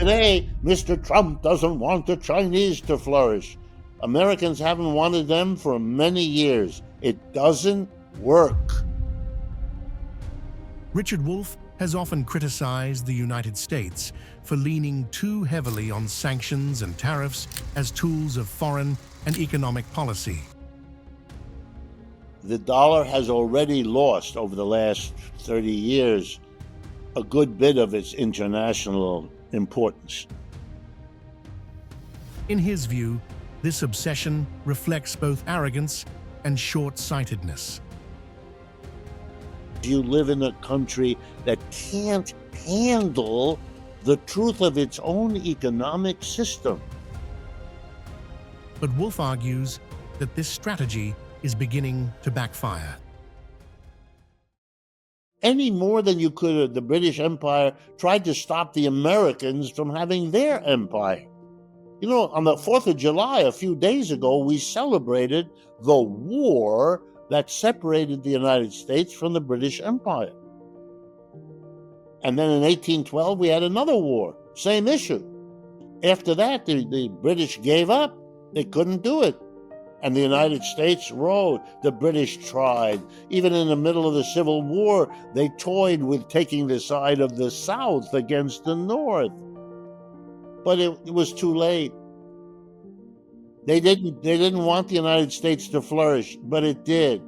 Today, Mr. Trump doesn't want the Chinese to flourish. Americans haven't wanted them for many years. It doesn't work. Richard Wolff has often criticized the United States for leaning too heavily on sanctions and tariffs as tools of foreign and economic policy. The dollar has already lost over the last 30 years a good bit of its international importance. In his view, this obsession reflects both arrogance and short-sightedness. You live in a country that can't handle the truth of its own economic system. But Wolff argues that this strategy is beginning to backfire. Any more than you could, the British Empire tried to stop the Americans from having their empire. You know, on the 4th of July, a few days ago, we celebrated the war that separated the United States from the British Empire. And then in 1812, we had another war, same issue. After that, the British gave up. They couldn't do it. And the United States rode. The British tried. Even in the middle of the Civil War, they toyed with taking the side of the South against the North. But it was too late. They didn't want the United States to flourish, but it did.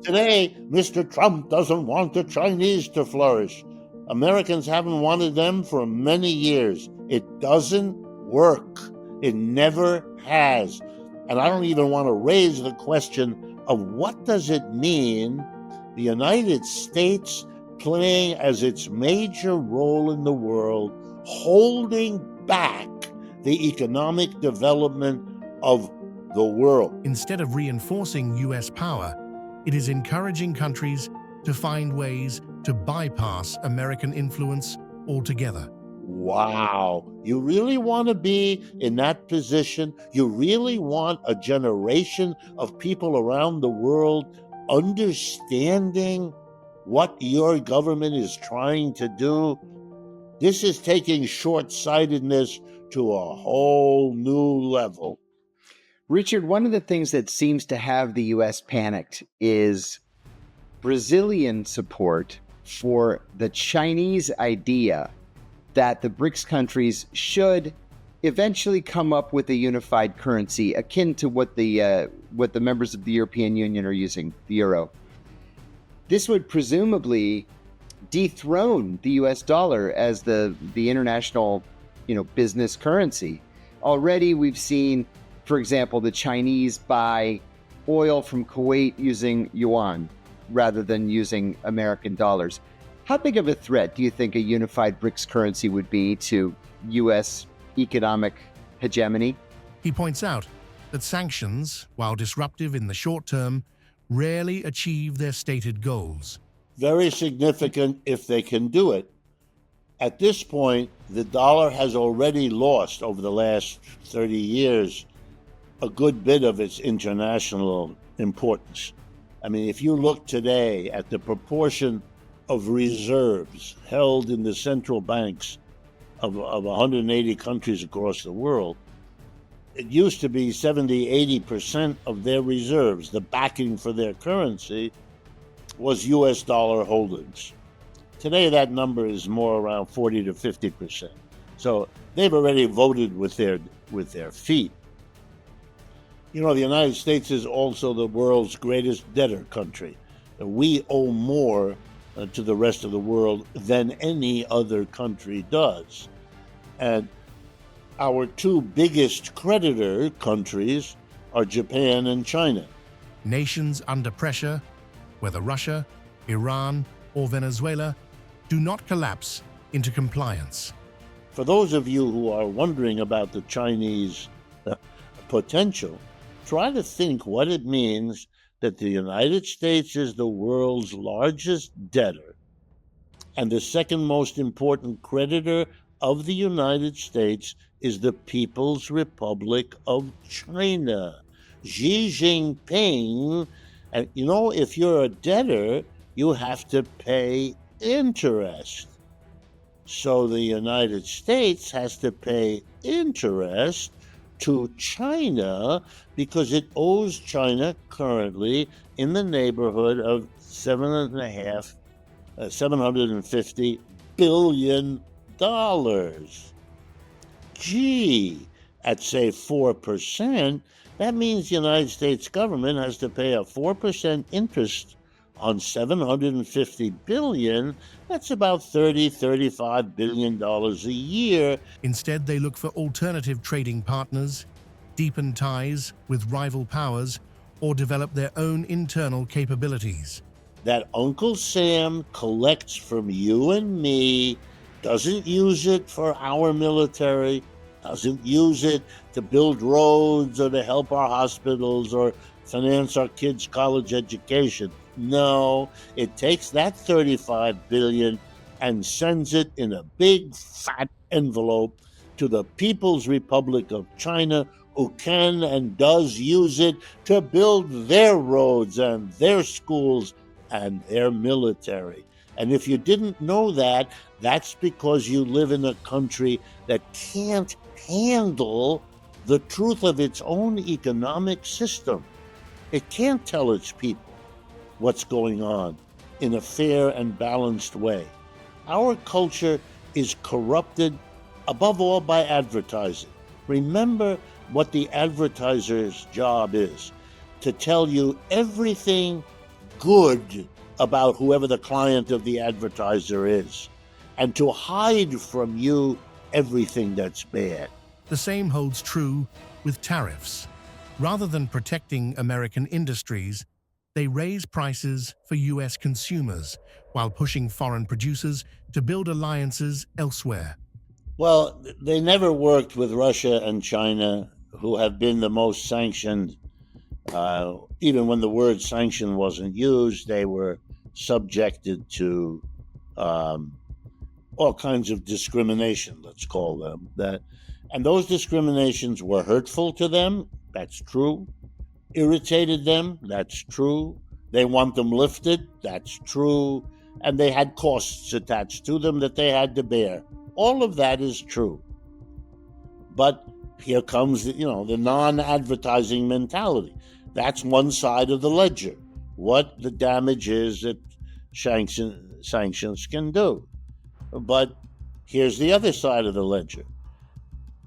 Today, Mr. Trump doesn't want the Chinese to flourish. Americans haven't wanted them for many years. It doesn't work. It never has. And I don't even want to raise the question of what does it mean the United States playing as its major role in the world, holding back the economic development of the world. Instead of reinforcing U.S. power, it is encouraging countries to find ways to bypass American influence altogether. Wow. You really want to be in that position? You really want a generation of people around the world understanding what your government is trying to do? This is taking short-sightedness to a whole new level. Richard, one of the things that seems to have the U.S. panicked is Brazilian support for the Chinese idea that the BRICS countries should eventually come up with a unified currency akin to what the members of the European Union are using, the euro. This would presumably dethrone the U.S. dollar as the international, business currency. Already we've seen, for example, the Chinese buy oil from Kuwait using yuan rather than using American dollars. How big of a threat do you think a unified BRICS currency would be to U.S. economic hegemony? He points out that sanctions, while disruptive in the short term, rarely achieve their stated goals. Very significant if they can do it. At this point, the dollar has already lost over the last 30 years a good bit of its international importance. I mean, if you look today at the proportion of reserves held in the central banks of 180 countries across the world, it used to be 70-80% of their reserves, the backing for their currency, was U.S. dollar holdings. Today, that number is more around 40 to 50%. So they've already voted with their feet. The United States is also the world's greatest debtor country. We owe more to the rest of the world than any other country does. And our two biggest creditor countries are Japan and China. Nations under pressure, whether Russia, Iran, or Venezuela, do not collapse into compliance. For those of you who are wondering about the Chinese potential, try to think what it means that the United States is the world's largest debtor and the second most important creditor of the United States is the People's Republic of China. Xi Jinping, and if you're a debtor, you have to pay interest. So the United States has to pay interest to China because it owes China currently in the neighborhood of $750 billion. Gee, at say 4%, that means the United States government has to pay a 4% interest on 750 billion. That's about $35 billion a year. Instead, they look for alternative trading partners, deepen ties with rival powers, or develop their own internal capabilities. That Uncle Sam collects from you and me, doesn't use it for our military, doesn't use it to build roads or to help our hospitals or finance our kids' college education. No, it takes that 35 billion and sends it in a big fat envelope to the People's Republic of China, who can and does use it to build their roads and their schools and their military. And if you didn't know that, that's because you live in a country that can't handle the truth of its own economic system. It can't tell its people what's going on in a fair and balanced way. Our culture is corrupted above all by advertising. Remember what the advertiser's job is: to tell you everything good about whoever the client of the advertiser is, and to hide from you everything that's bad. The same holds true with tariffs. Rather than protecting American industries, they raise prices for US consumers while pushing foreign producers to build alliances elsewhere. Well, they never worked with Russia and China, who have been the most sanctioned. Even when the word sanction wasn't used, they were subjected to all kinds of discrimination, let's call them that. And those discriminations were hurtful to them, that's true. Irritated them, that's true. They want them lifted, that's true. And they had costs attached to them that they had to bear. All of that is true. But here comes the non-advertising mentality. That's one side of the ledger, what the damage is that sanctions can do. But here's the other side of the ledger.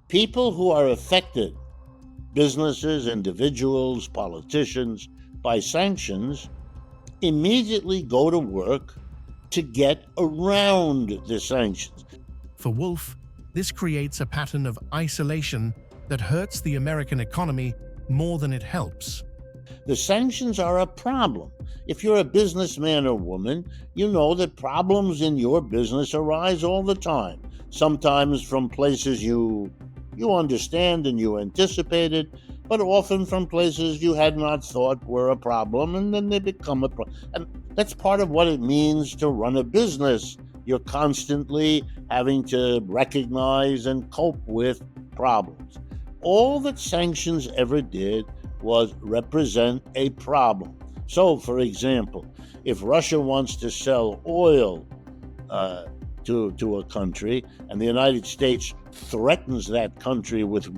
People who are affected, businesses, individuals, politicians, by sanctions, immediately go to work to get around the sanctions. For Wolff, this creates a pattern of isolation that hurts the American economy more than it helps. The sanctions are a problem. If you're a businessman or woman, you know that problems in your business arise all the time, sometimes from places you understand and you anticipated, but often from places you had not thought were a problem, and then they become a problem. And that's part of what it means to run a business. You're constantly having to recognize and cope with problems. All that sanctions ever did was represent a problem. So, for example, if Russia wants to sell oil to a country, and the United States threatens that country with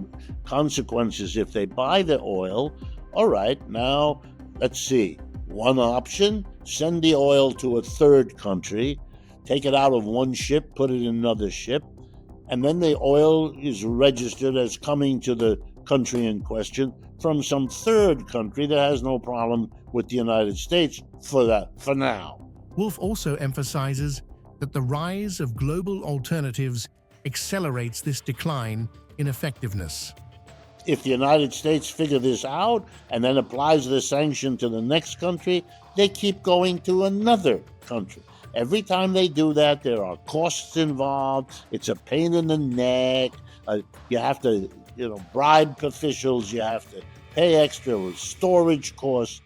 consequences if they buy the oil, all right, now let's see. One option, send the oil to a third country, take it out of one ship, put it in another ship, and then the oil is registered as coming to the country in question from some third country that has no problem with the United States for now. Wolff also emphasizes that the rise of global alternatives accelerates this decline in effectiveness. If the United States figure this out and then applies the sanction to the next country, they keep going to another country. Every time they do that, there are costs involved. It's a pain in the neck. You have to, bribe officials. You have to pay extra with storage costs.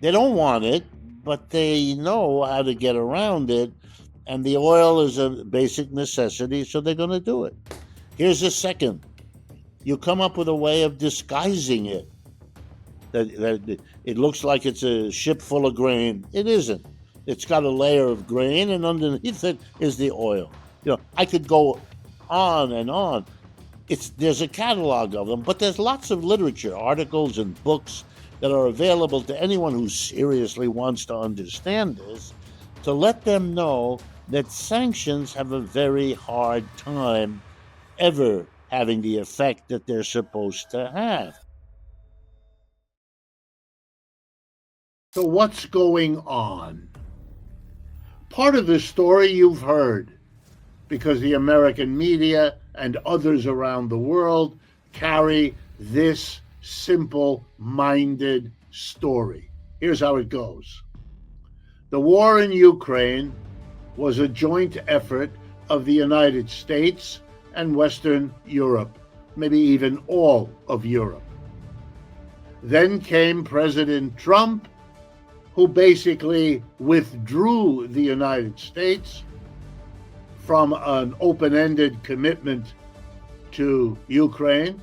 They don't want it, but they know how to get around it. And the oil is a basic necessity, so they're going to do it. Here's a second. You come up with a way of disguising it. That it looks like it's a ship full of grain. It isn't. It's got a layer of grain, and underneath it is the oil. I could go on and on. There's a catalog of them, but there's lots of literature, articles and books that are available to anyone who seriously wants to understand this, to let them know that sanctions have a very hard time ever having the effect that they're supposed to have. So what's going on? Part of the story you've heard, because the American media and others around the world carry this simple-minded story. Here's how it goes. The war in Ukraine was a joint effort of the United States and Western Europe, maybe even all of Europe. Then came President Trump, who basically withdrew the United States from an open-ended commitment to Ukraine,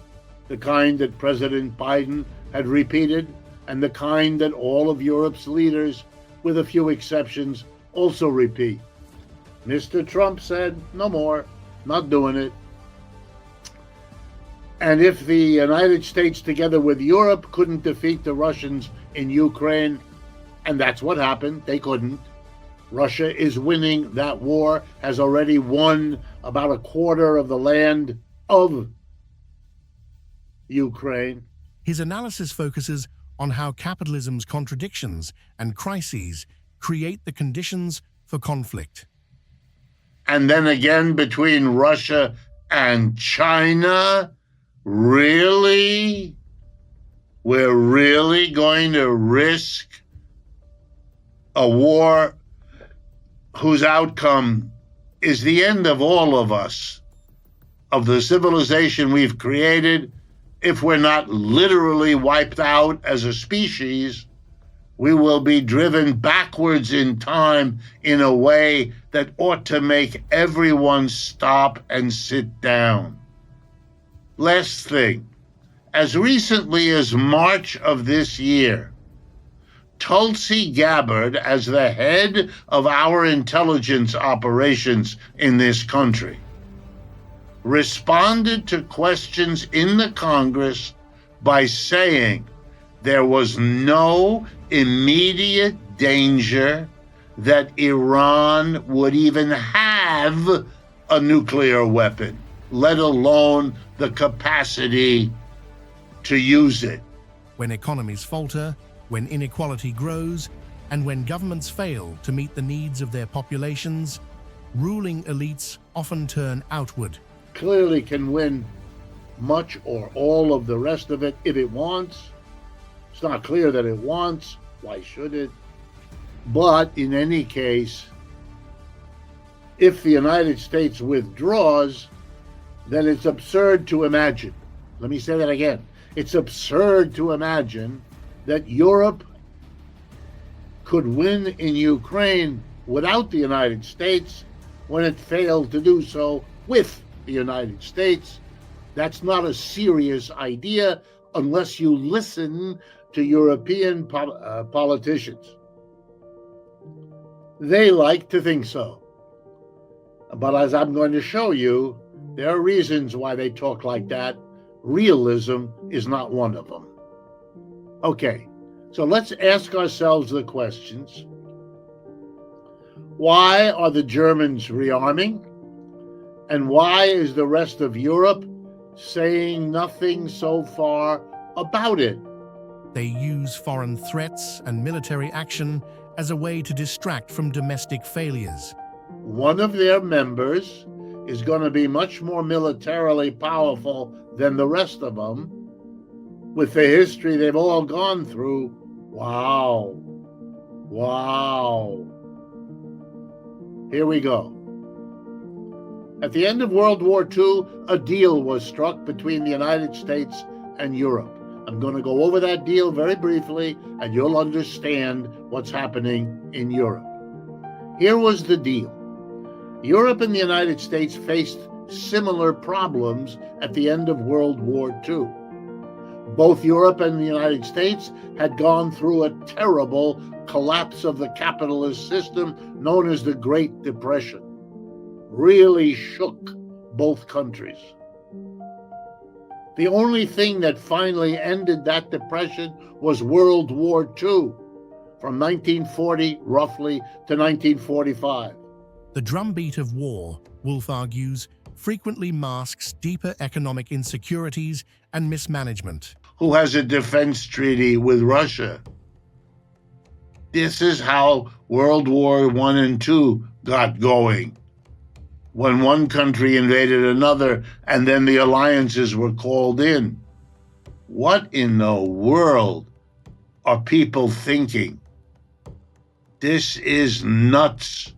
the kind that President Biden had repeated, and the kind that all of Europe's leaders, with a few exceptions, also repeat. Mr. Trump said, no more, not doing it. And if the United States, together with Europe, couldn't defeat the Russians in Ukraine, and that's what happened, they couldn't. Russia is winning that war, has already won about a quarter of the land of Ukraine. His analysis focuses on how capitalism's contradictions and crises create the conditions for conflict. And then again between Russia and China, really? We're really going to risk a war whose outcome is the end of all of us, of the civilization we've created. If we're not literally wiped out as a species, we will be driven backwards in time in a way that ought to make everyone stop and sit down. Last thing, as recently as March of this year, Tulsi Gabbard, as the head of our intelligence operations in this country, responded to questions in the Congress by saying there was no immediate danger that Iran would even have a nuclear weapon, let alone the capacity to use it. When economies falter, when inequality grows, and when governments fail to meet the needs of their populations, ruling elites often turn outward. Clearly can win much or all of the rest of it if it wants. It's not clear that it wants. Why should it? But in any case, if the United States withdraws, then it's absurd to imagine. Let me say that again. It's absurd to imagine that Europe could win in Ukraine without the United States when it failed to do so with the United States. That's not a serious idea unless you listen to European politicians. They like to think so. But as I'm going to show you, there are reasons why they talk like that. Realism is not one of them. Okay, so let's ask ourselves the questions. Why are the Germans rearming? And why is the rest of Europe saying nothing so far about it? They use foreign threats and military action as a way to distract from domestic failures. One of their members is going to be much more militarily powerful than the rest of them. With the history they've all gone through, wow. Here we go. At the end of World War II, a deal was struck between the United States and Europe. I'm going to go over that deal very briefly, and you'll understand what's happening in Europe. Here was the deal. Europe and the United States faced similar problems at the end of World War II. Both Europe and the United States had gone through a terrible collapse of the capitalist system known as the Great Depression. really shook both countries. The only thing that finally ended that depression was World War II, from 1940 roughly to 1945. The drumbeat of war, Wolff argues, frequently masks deeper economic insecurities and mismanagement. Who has a defense treaty with Russia? This is how World War I and II got going. When one country invaded another and then the alliances were called in. What in the world are people thinking? This is nuts.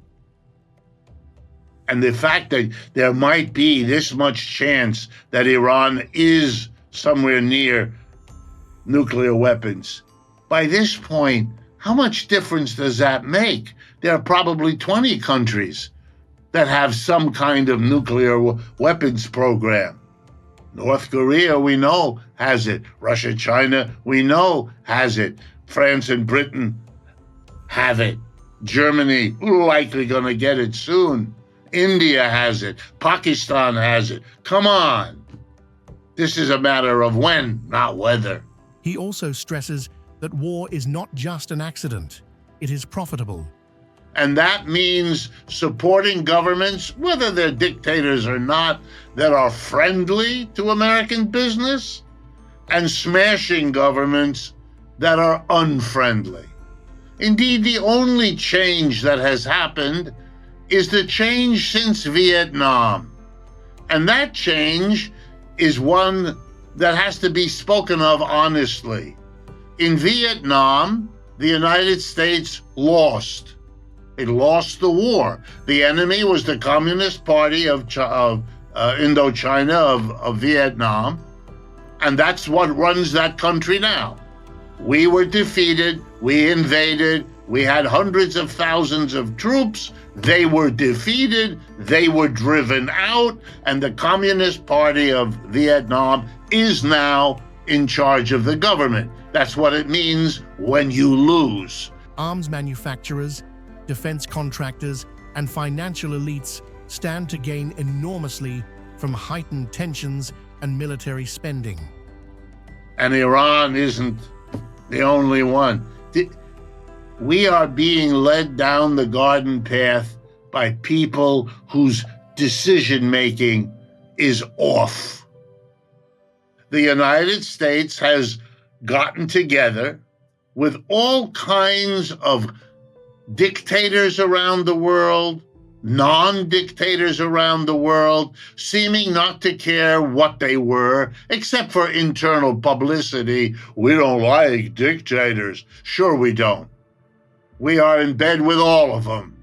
And the fact that there might be this much chance that Iran is somewhere near nuclear weapons. By this point, how much difference does that make? There are probably 20 countries that have some kind of nuclear weapons program. North Korea, we know, has it. Russia, China, we know, has it. France and Britain have it. Germany, likely going to get it soon. India has it. Pakistan has it. Come on. This is a matter of when, not whether. He also stresses that war is not just an accident, it is profitable. And that means supporting governments, whether they're dictators or not, that are friendly to American business, and smashing governments that are unfriendly. Indeed, the only change that has happened is the change since Vietnam. And that change is one that has to be spoken of honestly. In Vietnam, the United States lost. It lost the war. The enemy was the Communist Party of Indochina, of Vietnam, and that's what runs that country now. We were defeated, we invaded, we had hundreds of thousands of troops, they were defeated, they were driven out, and the Communist Party of Vietnam is now in charge of the government. That's what it means when you lose. Arms manufacturers, defense contractors, and financial elites stand to gain enormously from heightened tensions and military spending. And Iran isn't the only one. We are being led down the garden path by people whose decision-making is off. The United States has gotten together with all kinds of dictators around the world, non-dictators around the world, seeming not to care what they were, except for internal publicity. We don't like dictators. Sure we don't. We are in bed with all of them.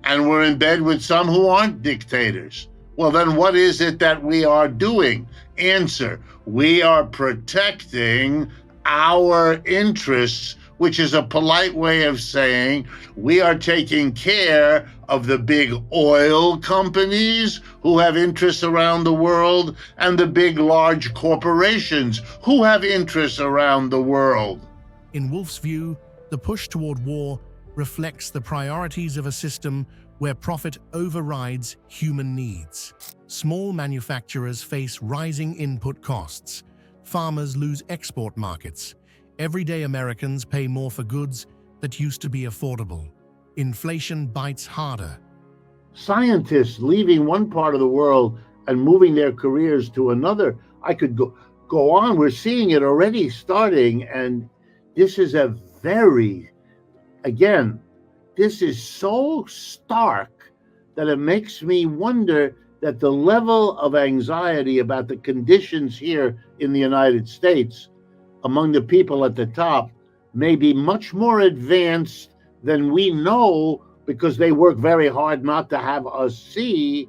And we're in bed with some who aren't dictators. Well, then what is it that we are doing? Answer, we are protecting our interests, which is a polite way of saying we are taking care of the big oil companies who have interests around the world and the big, large corporations who have interests around the world. In Wolff's view, the push toward war reflects the priorities of a system where profit overrides human needs. Small manufacturers face rising input costs. Farmers lose export markets. Everyday Americans pay more for goods that used to be affordable. Inflation bites harder. Scientists leaving one part of the world and moving their careers to another, I could go on. We're seeing it already starting, and this is a very, again, this is so stark that it makes me wonder that the level of anxiety about the conditions here in the United States among the people at the top may be much more advanced than we know, because they work very hard not to have us see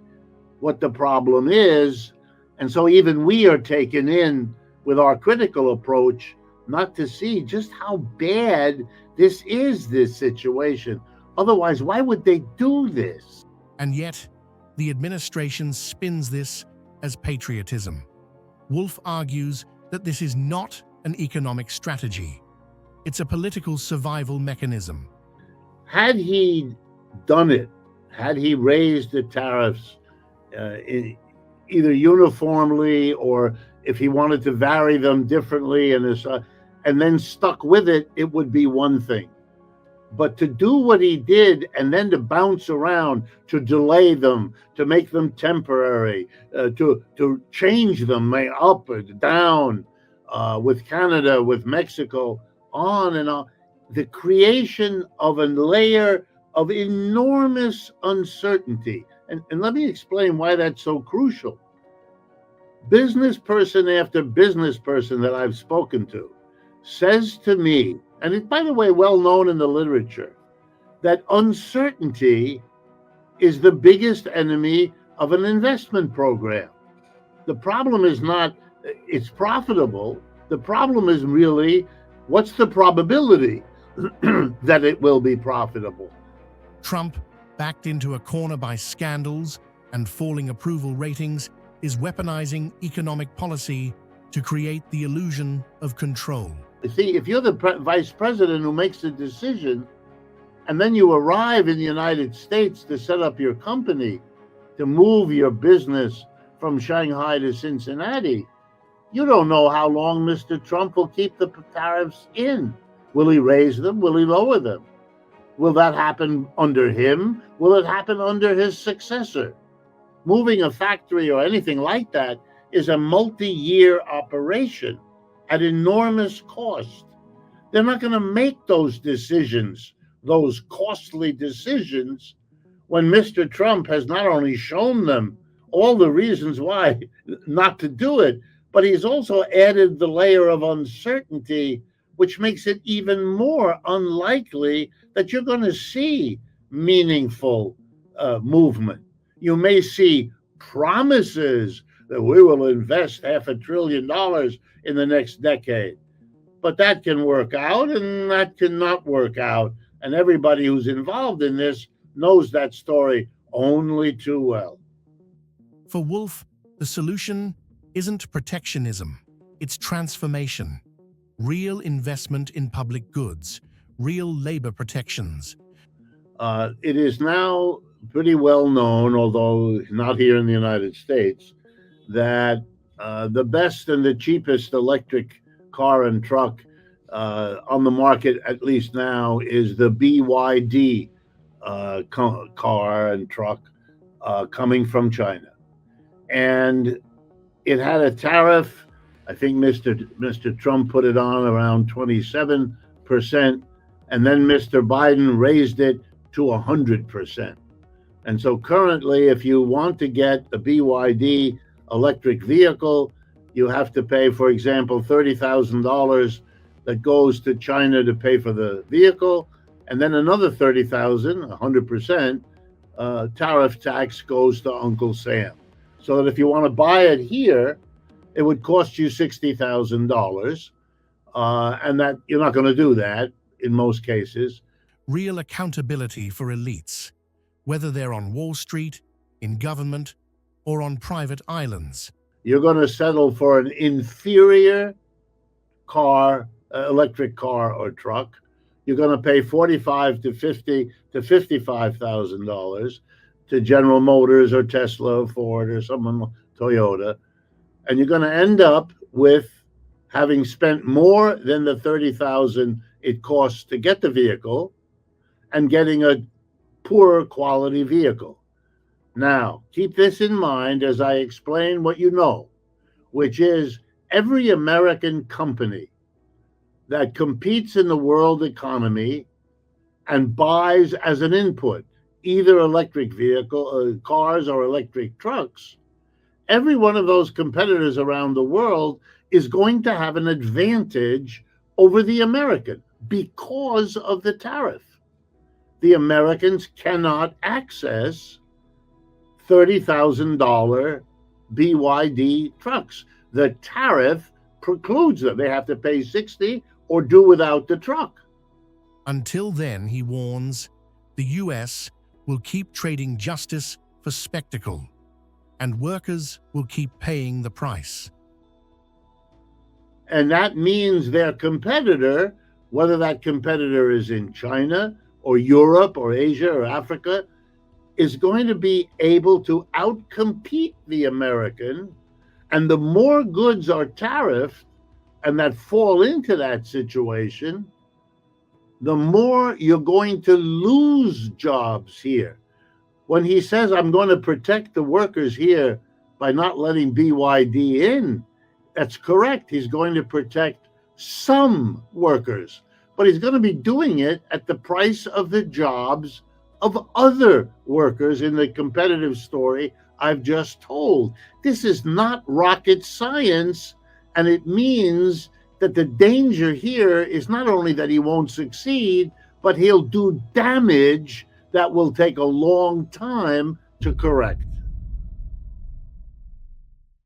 what the problem is. And so even we are taken in with our critical approach not to see just how bad this situation. Otherwise, why would they do this? And yet, the administration spins this as patriotism. Wolff argues that this is not an economic strategy. It's a political survival mechanism. Had he done it, had he raised the tariffs either uniformly or if he wanted to vary them differently and then stuck with it, it would be one thing. But to do what he did and then to bounce around, to delay them, to make them temporary, to change them up or down, with Canada, with Mexico, on and on, the creation of a layer of enormous uncertainty. And let me explain why that's so crucial. Business person after business person that I've spoken to says to me, and it's, by the way, well known in the literature, that uncertainty is the biggest enemy of an investment program. The problem is not it's profitable. The problem is really what's the probability that it will be profitable. Trump, backed into a corner by scandals and falling approval ratings, is weaponizing economic policy to create the illusion of control. See, if you're the vice president who makes the decision, and then you arrive in the United States to set up your company, to move your business from Shanghai to Cincinnati, you don't know how long Mr. Trump will keep the tariffs in. Will he raise them? Will he lower them? Will that happen under him? Will it happen under his successor? Moving a factory or anything like that is a multi-year operation at enormous cost. They're not going to make those decisions, those costly decisions, when Mr. Trump has not only shown them all the reasons why not to do it, but he's also added the layer of uncertainty, which makes it even more unlikely that you're going to see meaningful movement. You may see promises that we will invest $500 billion in the next decade, but that can work out and that cannot work out. And everybody who's involved in this knows that story only too well. For Wolff, the solution isn't protectionism, it's transformation. Real investment in public goods, real labor protections. It is now pretty well known, although not here in the United States, that the best and the cheapest electric car and truck on the market, at least now, is the BYD car and truck coming from China. And it had a tariff, I think Mr. Trump put it on around 27%, and then Mr. Biden raised it to 100%. And so currently, if you want to get a BYD electric vehicle, you have to pay, for example, $30,000 that goes to China to pay for the vehicle, and then another $30,000, 100% tariff tax goes to Uncle Sam. So that if you want to buy it here, it would cost you $60,000, and that you're not going to do that in most cases. Real accountability for elites, whether they're on Wall Street, in government, or on private islands. You're going to settle for an inferior car, electric car or truck. You're going to pay $45,000 to $50,000 to $55,000 to General Motors or Tesla or Ford or someone, Toyota. And you're going to end up with having spent more than the $30,000 it costs to get the vehicle and getting a poorer quality vehicle. Now, keep this in mind as I explain what you know, which is every American company that competes in the world economy and buys as an input either electric vehicle cars or electric trucks, every one of those competitors around the world is going to have an advantage over the American because of the tariff. The Americans cannot access $30,000 BYD trucks. The tariff precludes them. They have to pay $60,000 or do without the truck. Until then, he warns, the US will keep trading justice for spectacle, and workers will keep paying the price. And that means their competitor, whether that competitor is in China or Europe or Asia or Africa, is going to be able to outcompete the American, and the more goods are tariffed and that fall into that situation, the more you're going to lose jobs here. When he says, I'm going to protect the workers here by not letting BYD in, that's correct. He's going to protect some workers, but he's going to be doing it at the price of the jobs of other workers in the competitive story I've just told. This is not rocket science, and it means that the danger here is not only that he won't succeed, but he'll do damage that will take a long time to correct.